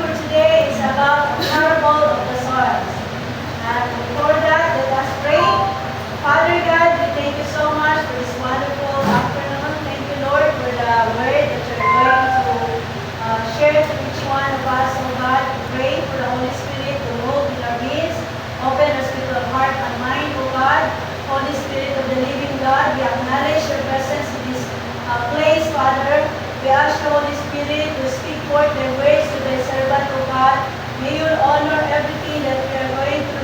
for today is about the parable of the soils. And before that, let us pray. Father God, we thank you so much for this wonderful afternoon. Thank you, Lord, for the word that you're going to share to each one of us, oh God. We pray for the Holy Spirit to move in our midst. Open our spiritual heart and mind, oh God. Holy Spirit of the living God, we acknowledge your presence in this place, Father. We ask the Holy Spirit to speak forth their words to thy servant, O God. May you honor everything that we are going to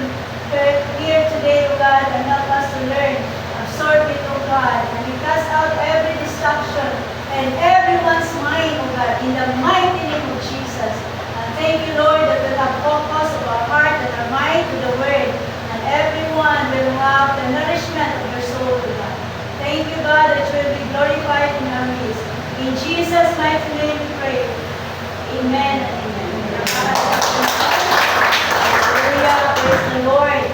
hear today, O God, and help us to learn, absorb it, O God, and we cast out every distraction and everyone's mind, O God, in the mighty name of Jesus. And thank you, Lord, that we have focus of our heart and our mind to the Word, and everyone will have the nourishment of their soul, O God. Thank you, God, that you will be glorified in our midst. In Jesus' mighty name we pray. Amen and amen. Hallelujah. Praise the Lord.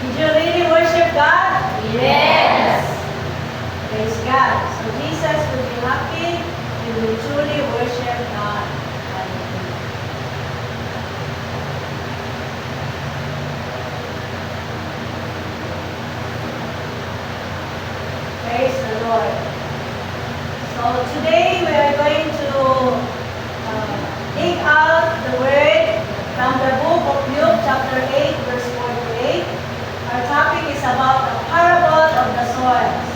Did you really worship God? Yes. Praise God. So Jesus will be happy. We will truly worship God. Hallelujah. Praise the Lord. So today we are going to dig out the word from the book of Luke chapter 8 verse 48. Our topic is about the parable of the soils.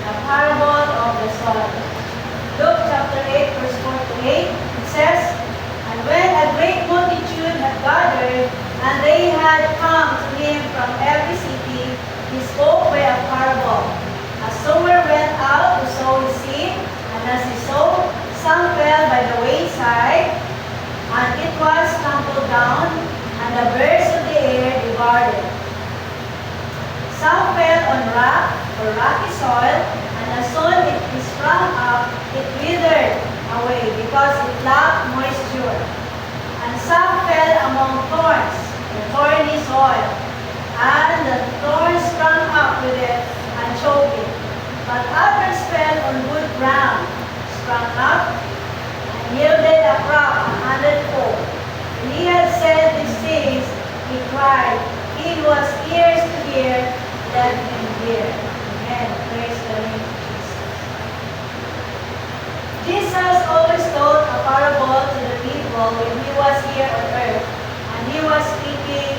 The parable of the soils. Luke chapter 8 verse 48, it says, "And when a great multitude had gathered, and they had come to him from every city, he spoke by a parable. A sower went out to sow his seed, and as he sowed, some fell by the wayside, and it was trampled down, and the birds of the air devoured it. Some fell on rock or rocky soil, and as soon as it sprang up, it withered away because it lacked moisture. And some fell among thorns, the thorny soil, and the thorns sprang up with it and choked it. But others fell on good ground, sprang up, and yielded a crop 100-fold. When he had said these things, he cried, "He who has ears to hear, let him hear." Amen. Praise the name of Jesus. Jesus always told a parable to the people when he was here on earth, and he was speaking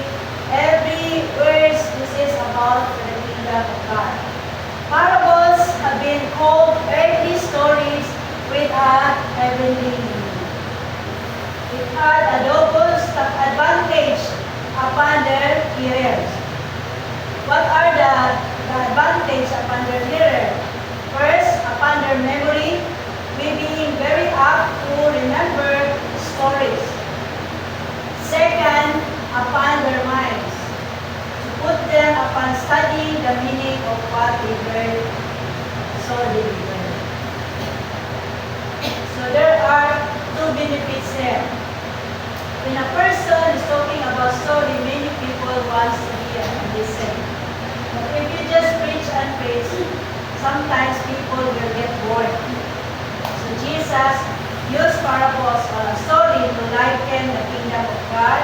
every verse. This is about the kingdom of God. Parables have been called earthly stories with a heavenly meaning. It had a double advantage upon their hearers. What are the advantage upon their hearer? First, upon their memory, we being very apt to remember stories. Second, upon their minds, put them upon studying the meaning of what they heard, so they learn. So there are two benefits there. When a person is talking about story, many people want to hear and listen. But if you just preach and preach, sometimes people will get bored. So Jesus used parables or a story to liken the kingdom of God,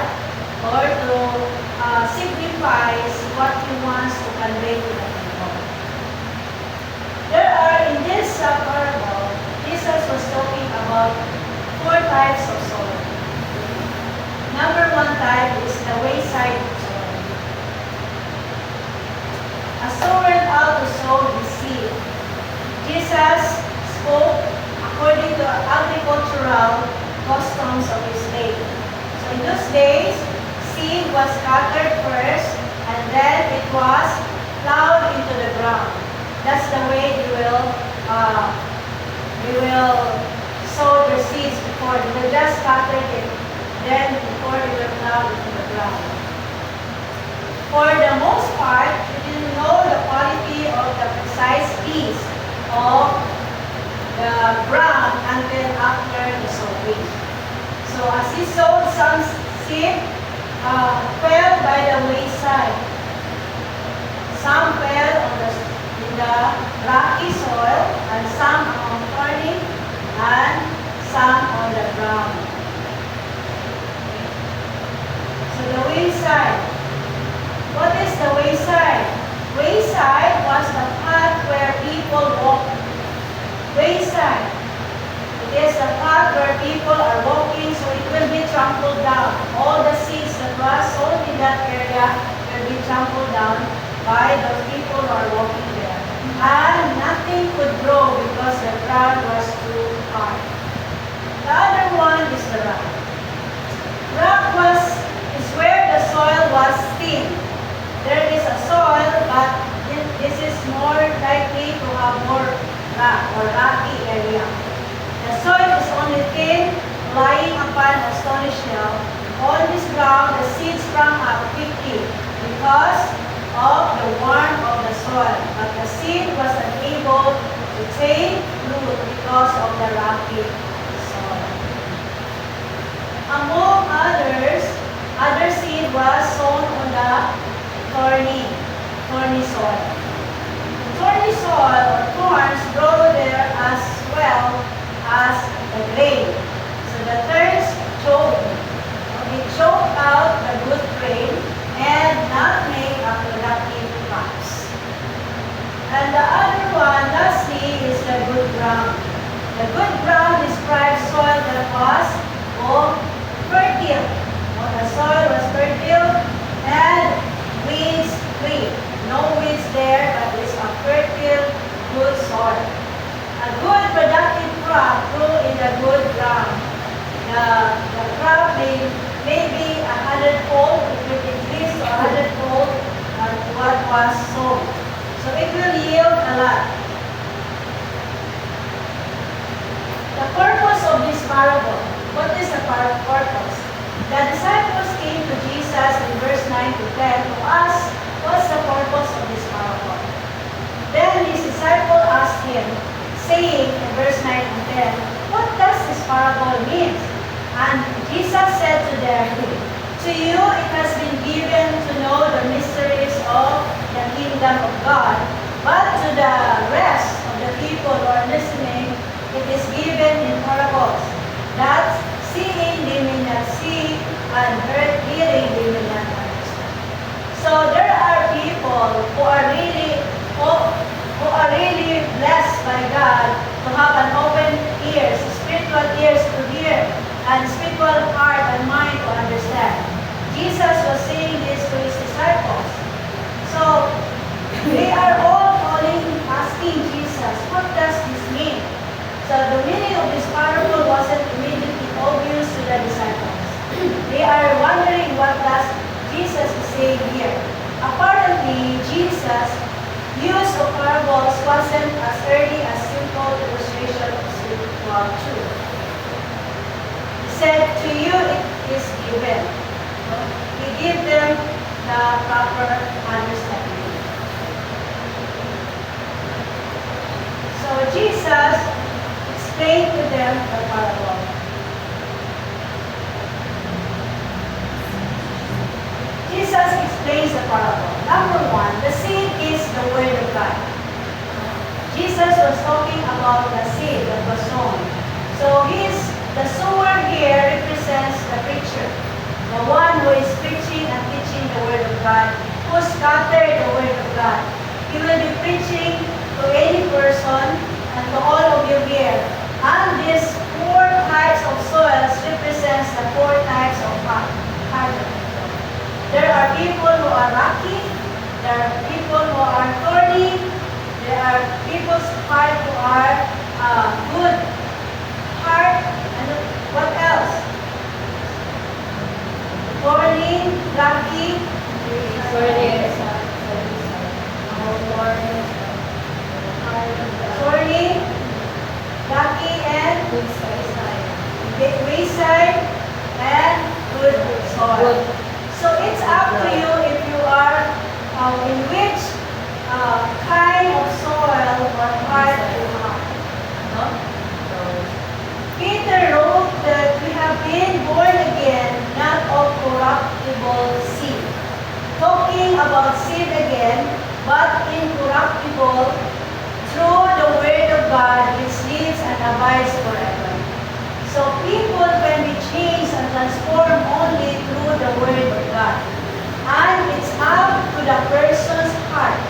or to signifies what he wants to convey to the people. There are, in this parable, Jesus was talking about 4 types of soil. Number 1 type is the wayside soil. A sower went out to sow his seed. Jesus spoke according to agricultural customs of his day. So in those days, seed was scattered first, and then it was plowed into the ground. That's the way you will sow your seeds before. You will just scatter it, then before you will plow into the ground. For the most part, you didn't know the quality of the precise piece of the ground until after the sowing. So as he sowed some seed, fell by the wayside. Some fell in the rocky soil, and some among thorny, and some on the ground. thorny soil. Thorny soil or thorns grow there as well as the grain. So the thorns choke out the good grain and not make a productive crops. And the other one, lastly, is the good ground. The good ground describes soil that was fertile. The soil was fertile and weeds free. No weeds there, but it's a fertile, good soil. A good productive crop grew in the good ground. The crop may be 100-fold, it will increase to 100-fold what was sown. So it will yield a lot. The purpose of this parable. What is the purpose? The disciples came to Jesus in verse 9 to 10 to ask, what's the purpose of this parable? Then his disciple asked him, saying in verse 9 and 10, what does this parable mean? And Jesus said to them, to you it has been given to know the mysteries of the kingdom of God, but to the rest of the people who are listening, it is given in parables, that seeing they may not see, and hearing they may not understand. So there are people who are really blessed by God to have an open ears, spiritual ears to hear, and spiritual heart and mind to understand. Jesus was saying this to his disciples. So they are all asking Jesus, what does this mean? So the meaning of this parable wasn't immediately obvious to the disciples. They are wondering what does Jesus is saying here. Apparently, Jesus' use of parables wasn't as early as simple illustration of spiritual truth. He said, to you it is given. He gave them the proper understanding. So Jesus explained to them the parable. Jesus explains the parable. Number one, the seed is the word of God. Jesus was talking about the seed that was sown. So the sower here represents the preacher, the one who is preaching and teaching the word of God, who scattered the word of God. He will be preaching to any person and to all of you here. And these four types of soils represents the four types of heart. There are people who are rocky, there are people who are thorny, there are people's heart who are good heart, and what else? Thorny, rocky, thorny, rocky, and wayside, and good soil. So it's up to you if you are in which kind of soil or heart you have. No? Peter wrote that we have been born again, not of corruptible seed. Talking about seed again, but incorruptible through the word of God which lives and abides forever. So people can be changed and transformed only through the word of God. And it's up to the person's heart,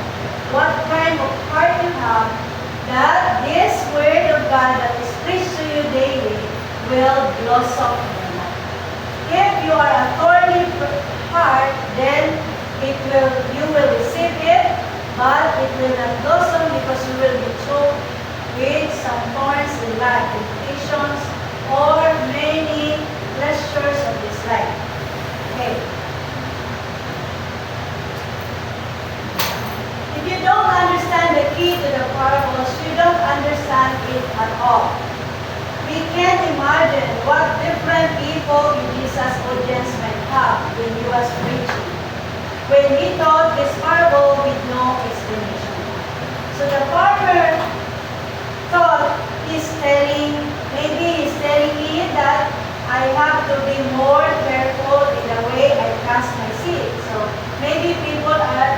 what kind of heart you have, that this word of God that is preached to you daily will blossom in your life. If you are a thorny heart, then you will receive it, but it will not blossom because you will be choked with some thorns in life, temptations, or many pleasures of this life. Okay. If you don't understand the key to the parables, you don't understand it at all. We can't imagine what different people in Jesus' audience might have when he was preaching, when he taught this parable with no explanation. So the farmer thought maybe he's telling me that I have to be more careful in the way I cast my seed. So maybe people are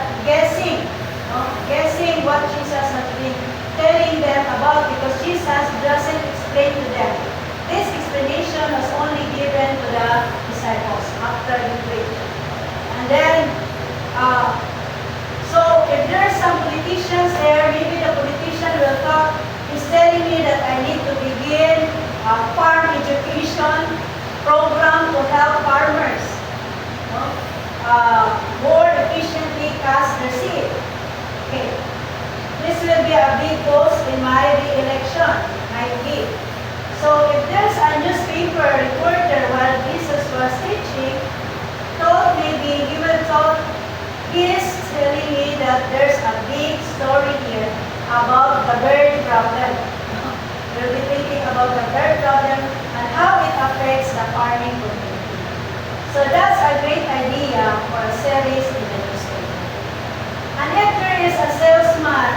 more efficiently cast their seed. Okay. This will be a big post in my re-election, might be. So if there's a newspaper reporter while Jesus was teaching, thought maybe he will thought he's telling me that there's a big story here about the bird problem. We'll be thinking about the bird problem and how it affects the farming community. So that's a great idea for a series in the newspaper. And if there is a salesman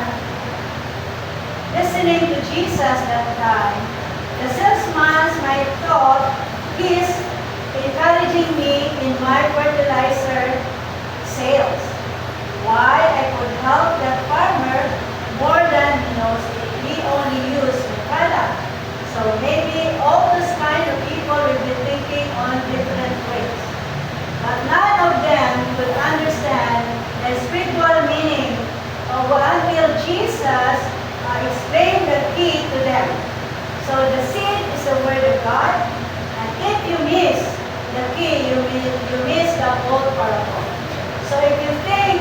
listening to Jesus that time, the salesman might thought he's encouraging me in my fertilizer sales. Why? I could help that farmer more than he knows if he only used my product. So maybe all those kind of people will be thinking on different ways. But none of them could understand the spiritual meaning of until Jesus explained the key to them. So the seed is the word of God, and if you miss the key, you miss the whole parable. So if you think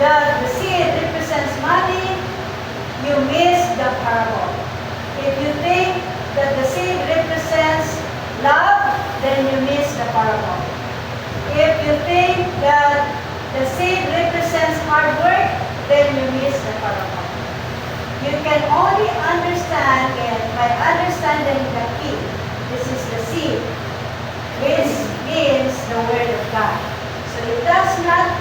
that the seed represents money, you miss the parable. If you think that the seed represents love, then you miss the parable. If you think that the seed represents hard work, then you miss the parable. You can only understand it by understanding the key. This is the seed, which means the word of God. So it does not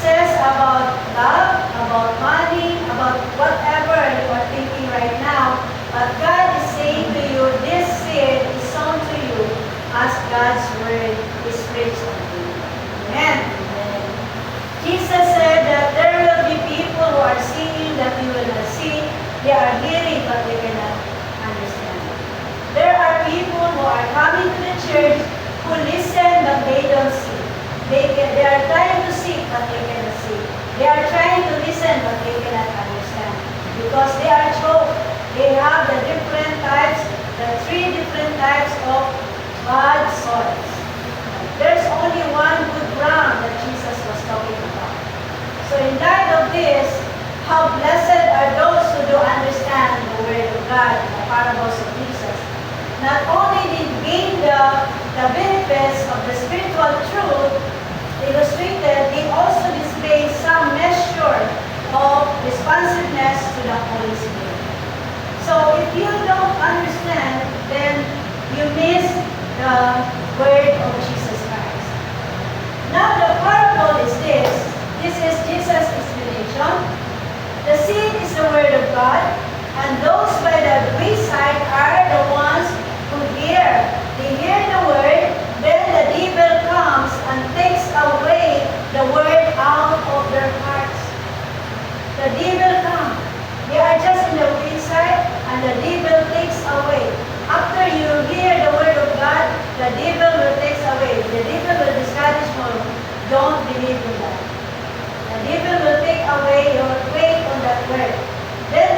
says about love, about money, about whatever you are thinking right now, but God is saying to you, this seed is sown to you as God's word is preached unto you. Amen. Jesus said that there will be people who are seeing that you will not see. They are hearing but they cannot understand. There are people who are coming to the church who listen but they don't see. They are trying to see but they cannot see. They are trying to listen but they cannot understand. Because they are choked. They have the different types, the 3 different types of bad soils. There's only one good ground that Jesus was talking about. So in light of this, how blessed are those who do understand the word of God and the parables of Jesus. Not only did gain the benefits of the spiritual truth illustrated, they also display some measure of responsiveness to the Holy Spirit. So if you don't understand, then you miss the word of Jesus Christ. Now the parable is this. This is Jesus' explanation. The seed is the word of God, and those by the wayside are the ones who hear. They hear the word, then the devil comes and takes away the word out of their hearts. The devil comes. They are just in the wayside, and the devil takes away. After you hear the word of God, the devil will take away. The devil will discourage you. Don't believe in that. The devil will take away your faith on that word. Then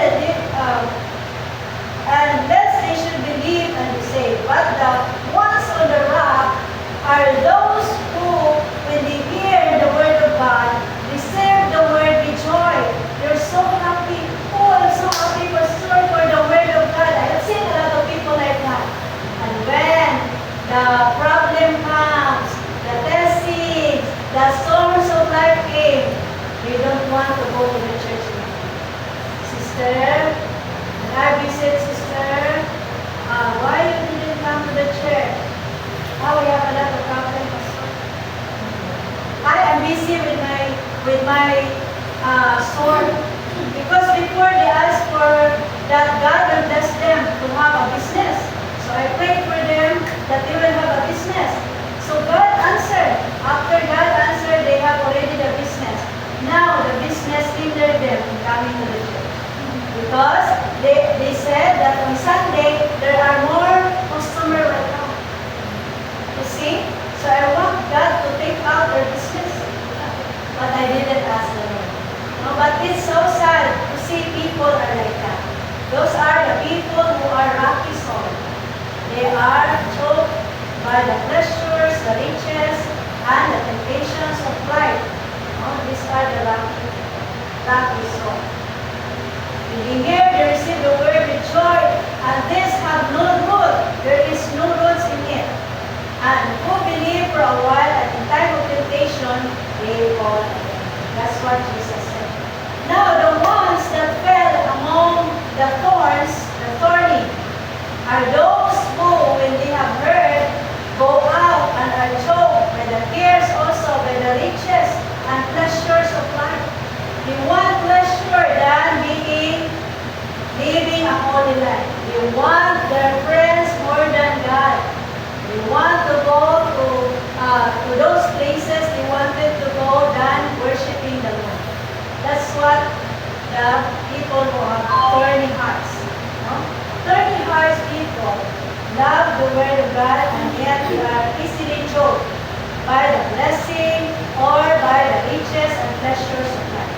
unless they should believe and be saved. But the ones on the rock are those who, when they hear the word of God, receive the word with joy. They're so happy. Oh, I'm so happy for the word of God. I have seen a lot of people like that. And when the problem comes, the testings, the storms of life came, they don't want to go to the church now. Sister, I visit sister, why you didn't come to the church? Oh, we have a lot of problems. I am busy with my sword. Because before they asked for that God will bless them to have a business. So I prayed for them that they will have a business. So God answered. After God answered, they have already the business. Now the business hindered them from coming to the church. Because they said that on Sunday, there are more customers right now. You see? So I want God to take out their business. But I didn't ask the Lord. No, but it's so sad to see people are like that. Those are the people who are rocky soul. They are choked by the pleasures, the riches, and the temptations of life. These are the lucky soul. In here they receive the word with joy, and this have no root. There is no roots in it. And who believe for a while, and in time of temptation, they fall again. That's what Jesus said. Now the ones that fell among the thorns, the thorny, are those who, when they have heard, go out and are choked by the cares also, by the riches and pleasures of life. They want pleasure than living a holy life. They want their friends more than God. They want to go to those places they wanted to go than worshiping the Lord. That's what the people who have thorny hearts. Thorny hearts people love the word of God, and yet they are easily choked by the blessing or by the riches and pleasures of life.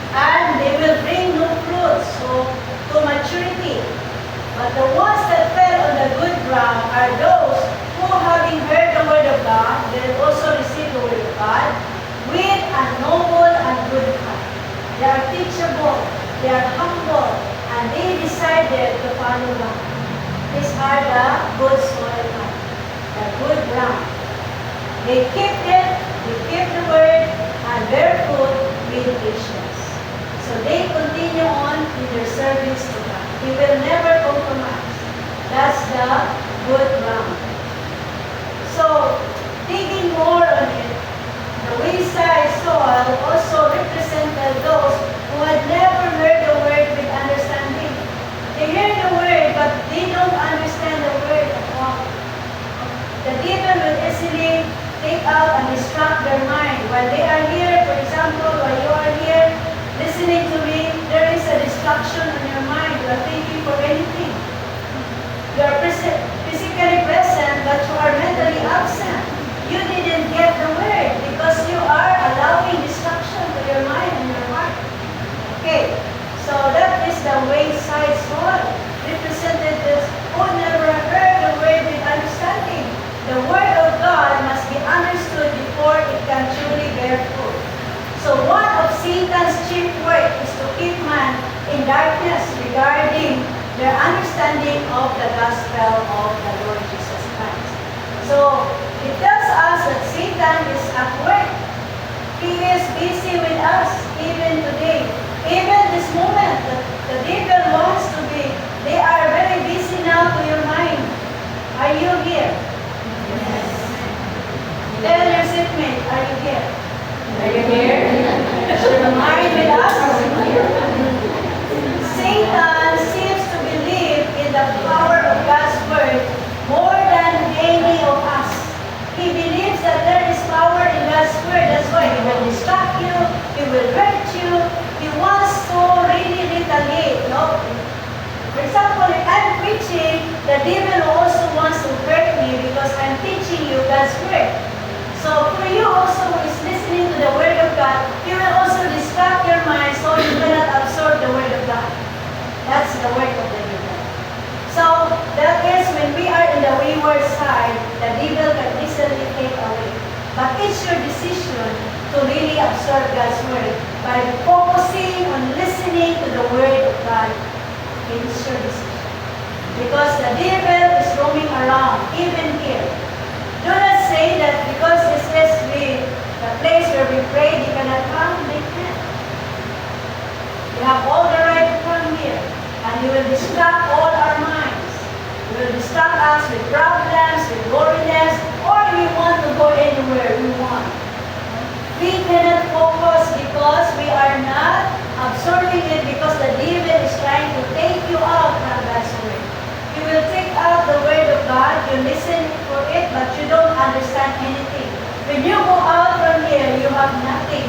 And they will bring no fruit to maturity. But the ones that fell on the good ground are those who, having heard the word of God, they also receive the word of God with a noble and good heart. They are teachable, they are humble, and they decided to follow God. These are the good soil, the good ground. They keep it, they keep the word, and bear fruit with patience. So they continue on in their service to God. They will never compromise. That's the good ground. So, digging more on it, the wayside soil also represented those who had never heard the word with understanding. They hear the word, but they don't understand the word at all. The devil will easily take out and distract their mind. While they are here, for example, while you are here, listening to me, there is a distraction in your mind. You are thinking for anything. You are physically present, but you are mentally absent. You didn't get the word because you are allowing distraction to your mind and your heart. Okay, so that is the wayside soil. Representatives who never heard the word with understanding. The word of God must be understood before it can truly bear fruit. So one of Satan's chief work is to keep man in darkness regarding their understanding of the gospel of the Lord Jesus Christ. So it tells us that Satan is at work. He is busy with us even today. Even this moment, the devil wants to be. They are very busy now to your mind. Are you here? Yes. Tell your seatmate, are you here? Are you here? Is your mind with us? Satan seems to believe in the power of God's word more than any of us. He believes that there is power in God's word. That's why he will distract you, he will hurt you, he wants to really retaliate. No? For example, if I'm preaching, the devil also wants to hurt me because I'm teaching you God's word. So for you also who is listening to the word of God, he will also distract your mind so you cannot absorb the word of God. That's the work of the devil. So that is when we are in the wayward side, the devil can easily take away. But it's your decision to really absorb God's word by focusing on listening to the word of God. It's your decision. Because the devil is roaming around, even here. Do not say that because this is the place where we pray, they cannot come, they can. You have all the right to come here. And you will distract all our minds. You will distract us with problems, with worriness, or we want to go anywhere we want. We cannot focus because we are not absorbing it because the devil is trying to take you out from God's word. You will take out the word of God, you listen for it, but you don't understand anything. When you go out from here, you have nothing.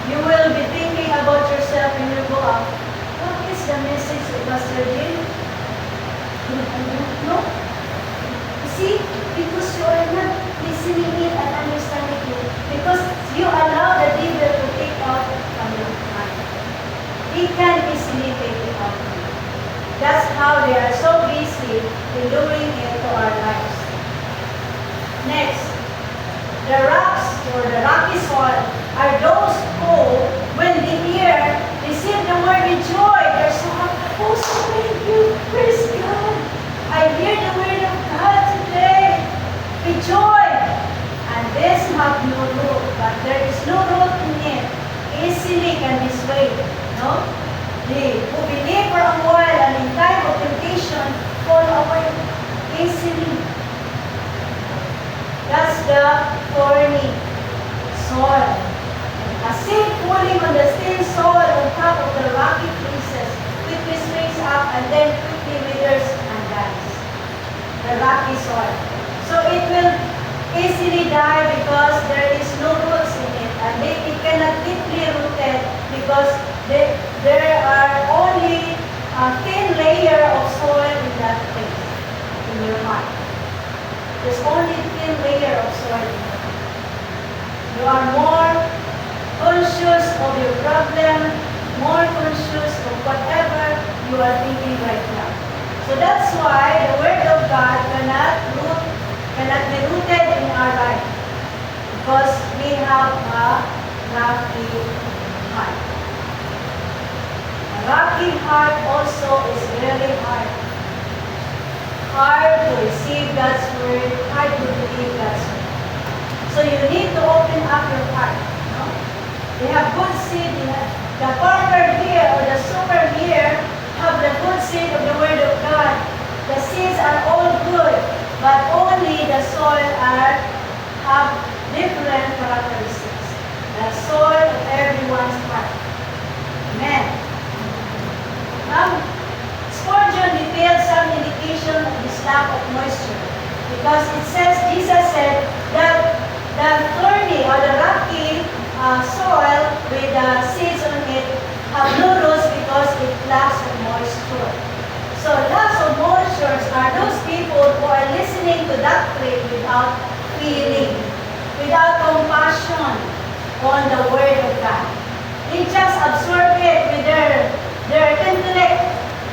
You will be thinking about yourself when you go out. What is the message of Pastor Jim? I don't know. You see, because you are not listening it and understanding it, because you allow the devil to take out from your mind. He can easily take it out from you. That's how they are so busy in doing it to our lives. soil are those who, when they hear, receive the word with joy. They're so happy. Oh, so thank you. Praise God. I hear the word of God today with joy. And this have no root, but there is no root in it. Easily can be swayed. No? They who believe for a while and in time of temptation fall away easily. That's the thorny soil. A seed falling on the stale soil on top of the rocky places, quickly springs up and then quickly withers and dies. The rocky soil. So it will easily die because there is no roots in it, and it cannot deeply rooted because there are only a thin layer of soil in that place, in your heart. There's only a thin layer of soil in your heart. You are more conscious of your problem, more conscious of whatever you are thinking right now. So that's why the Word of God cannot be rooted in our life, because we have a rocky heart. A rocky heart also is very hard. Hard to receive God's Word, hard to believe God's Word. So you need to open up your heart. No? We have good seed. The farmer here or the sower here have the good seed of the Word of God. The seeds are all good, but only the soil have different characteristics. The soil of everyone's heart. Amen. Now, Spurgeon detailed some indication of this lack of moisture, because it says, Jesus said that the thorny or the rocky soil with the seeds on it have no roots because it lacks of moisture. So lacks of moisture are those people who are listening to doctrine without feeling, without compassion on the Word of God. They just absorb it with their intellect.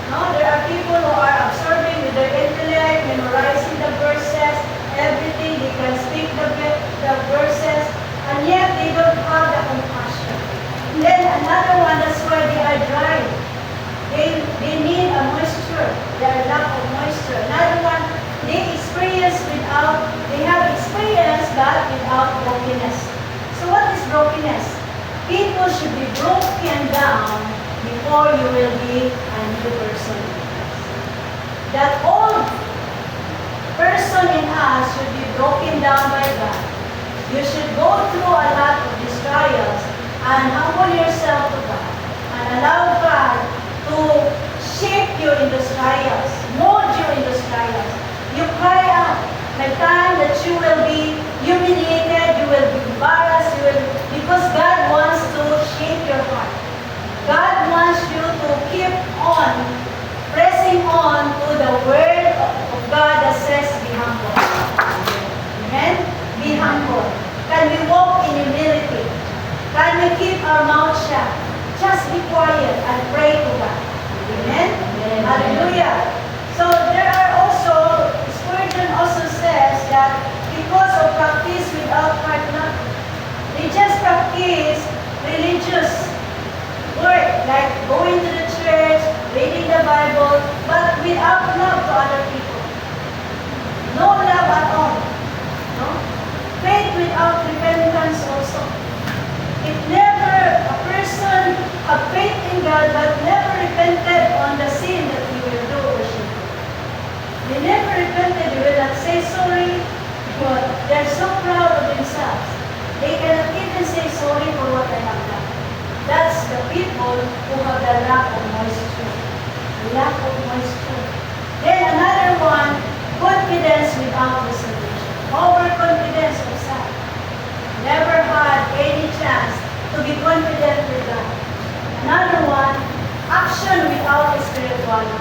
No? There are people who are absorbing with their intellect, memorizing the verses, everything. They can speak the verses, and yet they don't have the compassion. And then another one, that's why they are dry. They need a moisture. They are lack of moisture. Another one, they have experience but without brokenness. So what is brokenness? People should be broken down before you will be a new person. That old person in us should be broken down by God. You should go through a lot of these trials and humble yourself to God and allow God to shape you in those trials, mold you in those trials. You cry out. The time that you will be humiliated, you will be embarrassed, because God wants to shape your heart. God wants you to keep on pressing on to the Word of God that says, be humble. Amen? Be humble. Can we walk in humility? Can we keep our mouth shut? Just be quiet and pray to God. Amen? Amen. Hallelujah. So there are also, Spurgeon also says that because of practice without heart, they just practice religious work, like going to the church, reading the Bible, but without love to other people. No love at all. No? Faith without repentance also. If never a person have faith in God but never repented on the sin that he will do or she will. They never repented, they will not say sorry, but they're so proud of themselves. They cannot even say sorry for what they have done. That's the people who have the lack of moisture. The lack of moisture. Then another one, confidence without reservation. Overconfidence of self. Never had any chance to be confident with God. Another one, action without spirituality.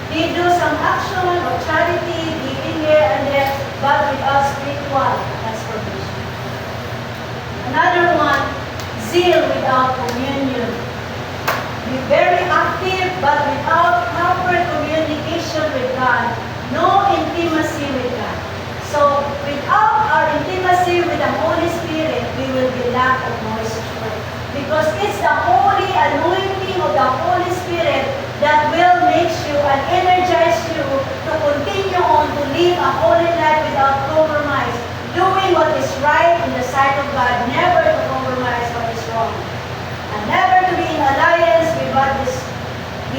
They do some action of charity, giving here and there, but without spiritual transformation. Another one, zeal without communion. Be very active, but without proper communication with God. No intimacy with God. So, without our intimacy with the Holy Spirit, we will be lack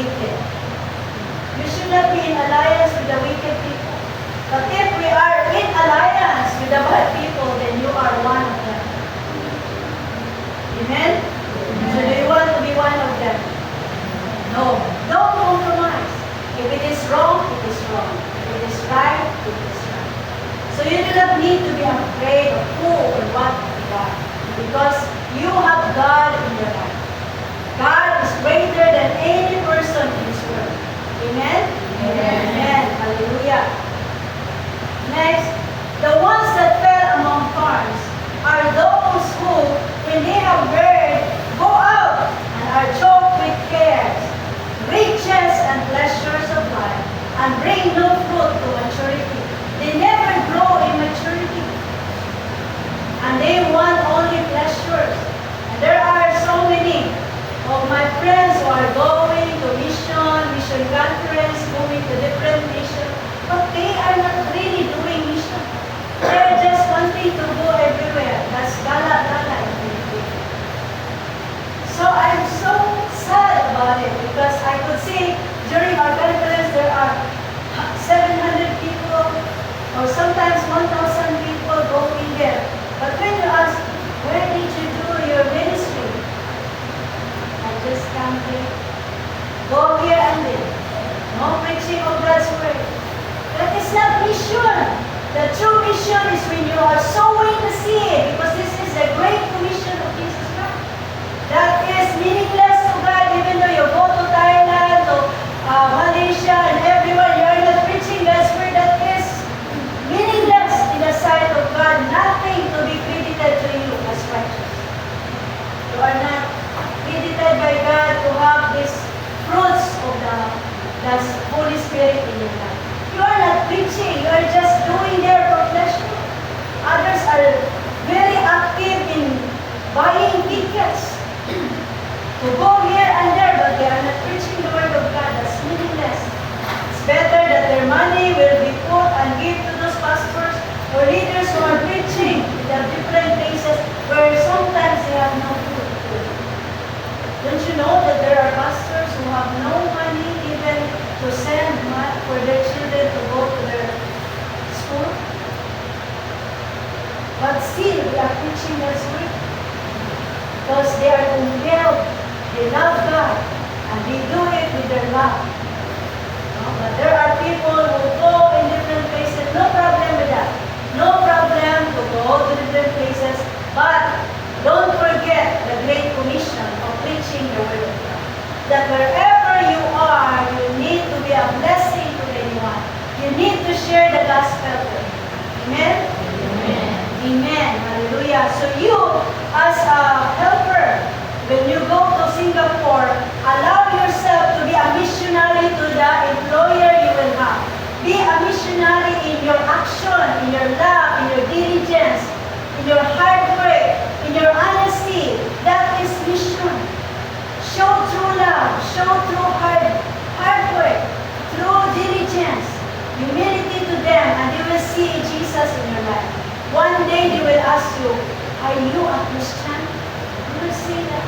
wicked. We should not be in alliance with the wicked people. But if we are in alliance with the bad people, then you are one of them. Amen? So do you want to be one of them? No. Don't compromise. If it is wrong, it is wrong. If it is right, it is right. So you do not need to be afraid of who or what you are. Because you have God in your life. God is greater than any person in this world. Amen? Amen. Amen. Hallelujah. Next, the ones that fell among thorns are those who, when they have heard, go out and are choked with cares, riches and pleasures of life, and bring no fruit to maturity. They never grow in maturity. And they want only pleasures. And there are so many of my friends who are going to mission conference, going to different nations, but they are not really doing mission. They're just wanting to go everywhere. That's gala in Philippines. So I'm so sad about it because I could see during our conference there are 700 people or sometimes 1,000 people going there. But when you ask, where did you do your ministry? I just come here. Go here and there. No preaching of God's word. That is not mission. The true mission is when you are sowing the seed, because this is the great commission of Jesus Christ. That is meaningless to God, even though you go to Thailand, to Malaysia, and everywhere, you are not preaching God's word. That is meaningless in the sight of God. Nothing to be credited to you as righteous. You are not credited by God to have these fruits of the Holy Spirit in your life. You are not preaching. You are just doing there for pleasure. Others are very active in buying tickets to go here and there, but they are not preaching the word of God. That's meaningless. It's better that their money will be put and give to those pastors or leaders who are preaching in the different places where sometimes they have no food. Don't you know that there are pastors who have no money even to send for their children to go to their school? But still, they are preaching God's word because they are compelled. They love God and they do it with their love. No? But there are people who go in different places. No problem with that. No problem to go to different places. But don't forget the Great Commission of preaching the word of God. That wherever you are, you need to be a blessing to anyone. You need to share the gospel with them. Amen? Amen. Amen. Hallelujah. So you, as a helper, when you go to Singapore, allow yourself to be a missionary to the employer you will have. Be a missionary in your action, in your love, in your diligence, in your hard work, in your honesty. That is mission. Show true love, show true hard work, true diligence, humility to them, and you will see Jesus in your life. One day they will ask you, are you a Christian? You will say that.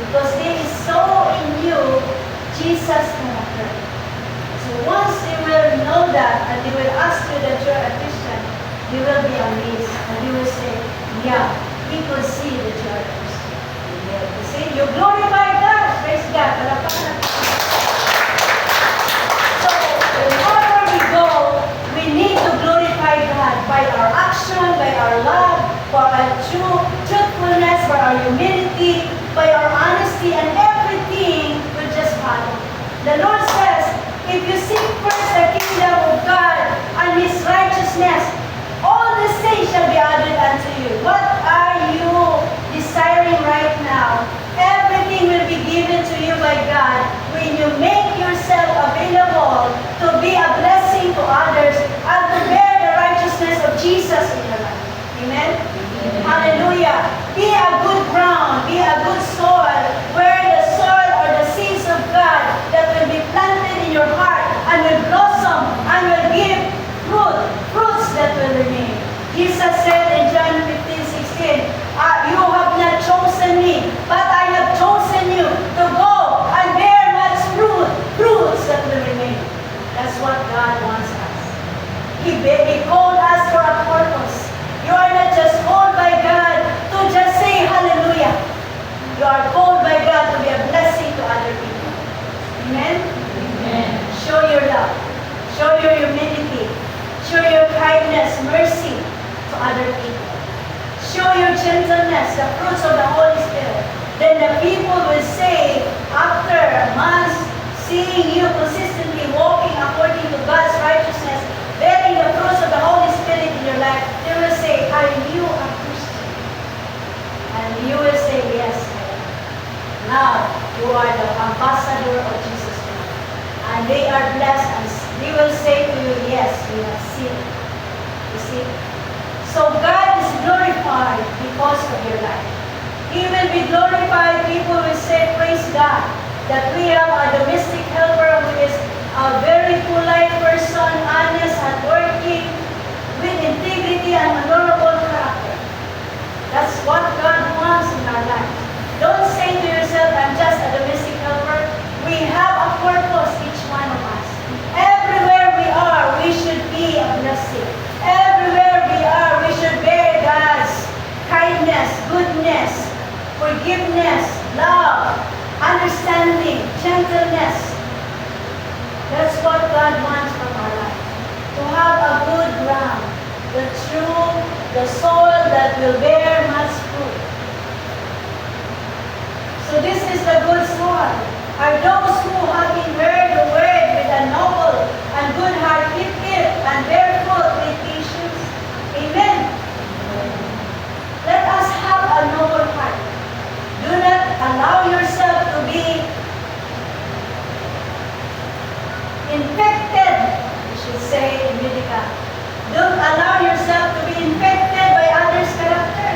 Because there is so in you, Jesus character. So once they will know that, and they will ask you that you are a Christian, you will be amazed, and you will say, yeah, we could see that you are a Christian. You see, you glorify God. Praise God. So, wherever we go, we need to glorify God by our action, by our love, by our truthfulness, by our humility, by our honesty, and everything will just follow. The Lord says, if you seek first the kingdom of God and His righteousness, all these things shall be added unto you. What are you desiring right now? Everything will be given to you by God when you make yourself available to be a blessing to others and to bear the righteousness of Jesus in your life. Amen? Amen. Hallelujah. Be a good ground, be a good soil, where the soil or the seeds of God that will be planted in your heart and will blossom and will give fruits that will remain. Jesus said in John 15:16, you have not chosen me, but I have chosen you to go and bear much fruit, He called us for a purpose. You are not just called by God to just say hallelujah. You are called by God to be a blessing to other people. Amen? Amen. Show your love. Show your humility. Show your kindness, mercy to other people. Show your gentleness, the fruits of the Holy Spirit. Then the people will say, after months seeing you consistently walking according to God's righteousness, bearing the fruits of the Holy Spirit in your life, they will say, are you a Christian? And you will say, yes, I am. Now, you are the ambassador of Jesus Christ. And they are blessed, and they will say to you, yes, we have seen it. You see? So God is glorified because of your life. He will be glorified. People will say, praise God, that we have a domestic helper who is a very polite person, honest, hardworking, with integrity and honorable character. That's what God wants in our life. Don't say to yourself, I'm just a domestic helper. We have a purpose, each one of us. Everywhere we are, we should be a blessing. Everywhere we are, we should bear God's kindness, goodness, forgiveness, love, understanding, gentleness. That's what God wants from our life. To have a good ground, the soil that will bear much fruit. So this is the good soil. Are those who having heard the word with a noble and good heart keep it and bear fruit with patience. Amen. Let us have a noble heart. Do not allow yourself to be infected, we should say in medical. Don't allow yourself to be infected by others' character.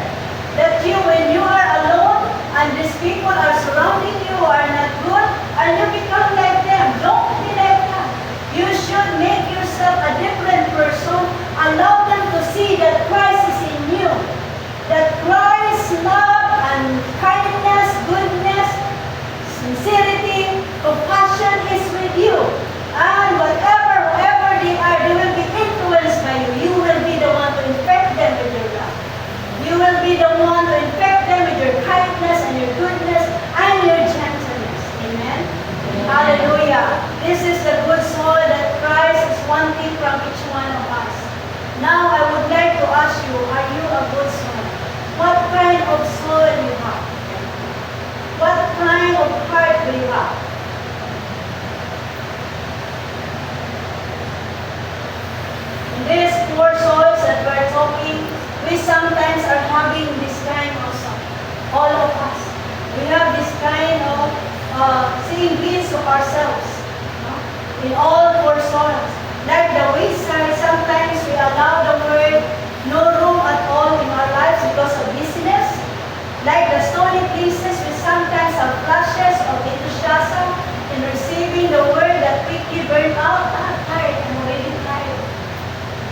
That you, when you are alone and these people are surrounding you, are not good, and you become like them. Don't be like that. You should make yourself a different person. Allow them to see that Christ is in you. That Christ's love and kindness, goodness, sincerity, compassion is with you. And whoever they are, they will be influenced by you. You will be the one to infect them with your love. You will be the one to infect them with your kindness and your goodness and your gentleness. Amen? Hallelujah. This is the good soil that Christ is wanting from each one of us. Now I would like to ask you, are you a good soil? What kind of soil you have? What kind of heart do you have? In these four soils that we're talking, we sometimes are having this kind of soil. All of us. We have this kind of seeing glimpse of ourselves in all four soils. Like the wayside, sometimes we allow the word no room at all in our lives because of busyness. Like the stony places, we sometimes have flashes of enthusiasm in receiving the word that quickly burn out. I'm tired. I'm already tired.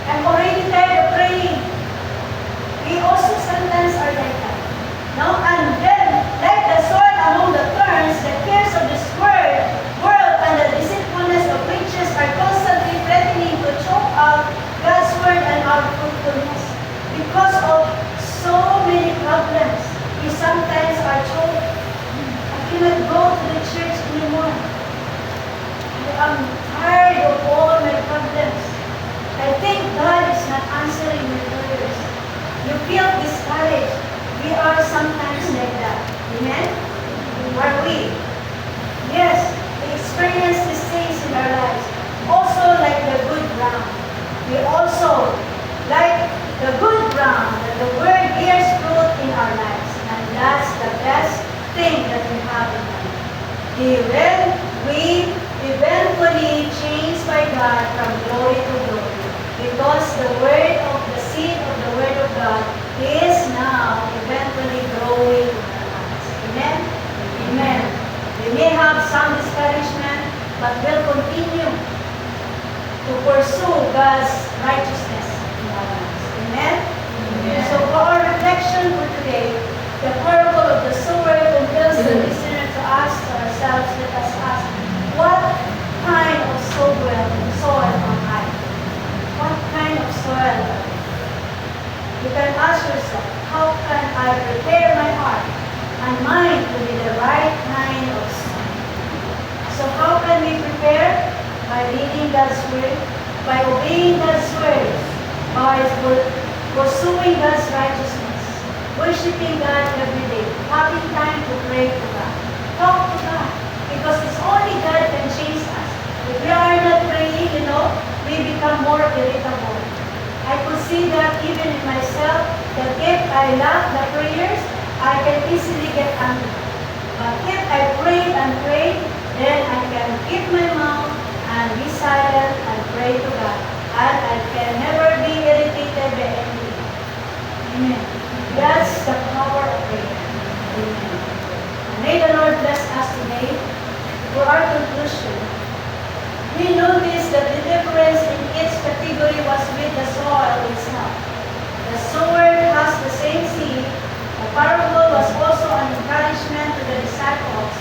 I'm already tired of praying. We also sometimes are like that. No? And then, like the soil among the thorns, the cares of this world and the deceitfulness of riches are constantly threatening to choke out God's word and our fruitfulness. Because of so many problems, we sometimes are choked. I cannot go to the church anymore. I am tired of all my problems. I think God is not answering my prayers. You feel discouraged. We are sometimes like that. Amen? Are we? Yes, we experience these things in our lives. Also like the good ground. We also like the good ground that the word bears fruit in our lives. And that's the best thing that we have in life. We eventually changed by God from glory to glory. Because the word of the seed of the word of God is now eventually growing in our lives. Amen? Amen. We may have some discouragement, but we'll continue to pursue God's righteousness in our lives. Amen? Amen. So for our reflection for today, the parable of the sower compels the listener to ask to ourselves, let us ask, what kind of soil am I? What kind of you can ask yourself, how can I prepare my heart and mind to be the right kind of son? So how can we prepare? By reading God's Word, by obeying God's Word, by pursuing God's righteousness, worshiping God every day, having time to pray to God. Talk to God, because it's only God can change us. If we are not praying, we become more irritable. I could see that even in myself, that if I lack the prayers, I can easily get angry. But if I prayed, then I can keep my mouth and be silent and pray to God. And I can never be irritated by anything. Amen. That's the power of prayer. Amen. And may the Lord bless us today. For our conclusion, we notice that the difference in each category was with the soil itself. The sower has the same seed. The parable was also an encouragement to the disciples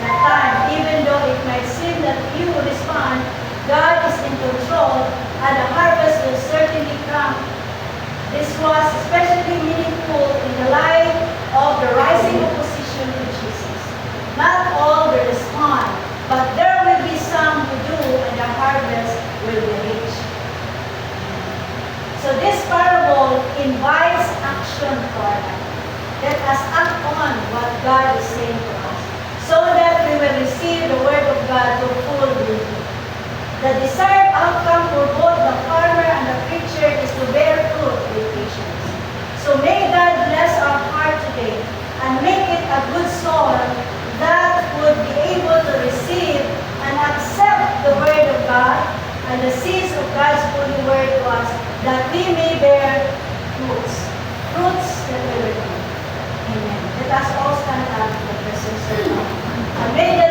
that time, even though it might seem that few respond, God is in control and the harvest will certainly come. This was especially meaningful in the light of the rising opposition to Jesus. Not all will respond, but there will be some who do, and the harvest will be rich. So this parable invites action for us. Let us act on what God is saying to us, so that we will receive the word of God to full beauty. The desired outcome for both the farmer and the preacher is to bear fruit with patience. So may God bless our heart today and make it a good soil that would be able to receive and accept the word of God and the seeds of God's holy word to us, that we may bear fruits that will return. Amen. Let us all stand up in the presence of God. And may the